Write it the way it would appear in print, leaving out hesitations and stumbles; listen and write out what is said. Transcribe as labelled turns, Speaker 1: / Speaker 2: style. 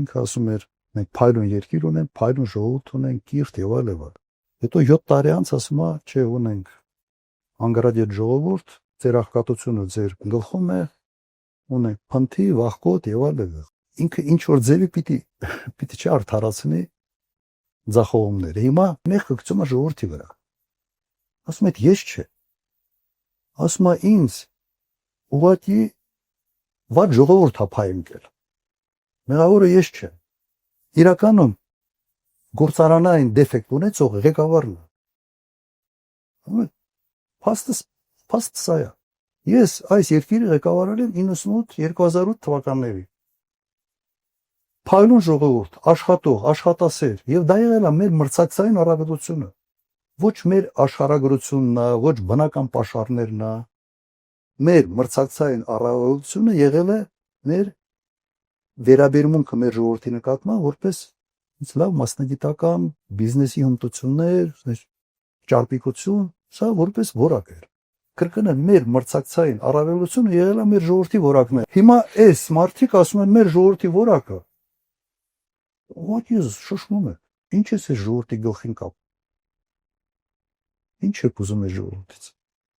Speaker 1: ինքը ասում էր մենք փայլուն երկիր ունենք, փայլուն ժողովուրդ ունենք, կիրթ եւ այլ եւ այլ։ Հետո 7 տարի անց ասում է, չէ, ունենք անգարադիետ ժողովուրդ, ձեր աղքատությունը ձեր գլխում է, ունենք փնթի, վախկոտ եւ այլ եւ այլ։ Ինքը ինչ որ ձևի պիտի չարթարացնի ձախողումները։ Հիմա մեղքը գցում է ժողովրդի վրա։ Ասում է ես չէ։ Ասում է ինձ ուղղակի վատ ժողովուրդ հափայինքել։ Մեղավորը ես չեմ։ Իրականում գործարանային դեֆեկտ ունեցող ղեկավարն է։ Փաստը սա է։ Ես այս երկիրը ղեկավարել եմ 98-2008 թվականների։ Փայլուն ժողովուրդ, աշխատող, աշխատասեր, եւ դա եղել է մեր մրցակցային առավելությունը։ Ոչ մեր աշխարհագրությունն է, ոչ բնական պաշարներն է։ Մեր մրցակցային առավելությունը եղել է մեր վերաբերմունքը մեր ժողովրդի նկատմամբ որպես լավ մասնագիտական բիզնեսի հմտություններ, ճարպիկություն, սա որպես որակ էր։ Կրկնեմ, մեր մրցակցային առավելությունը եղել է մեր ժողովրդի որակն է։ Հիմա այս մարդիկ ասում են մեր ժողովրդի որակը։ What is շշմում է։ Ինչ է ժողովրդի գլխին կապ։ Ինչ է ուզում է ժողովրդից։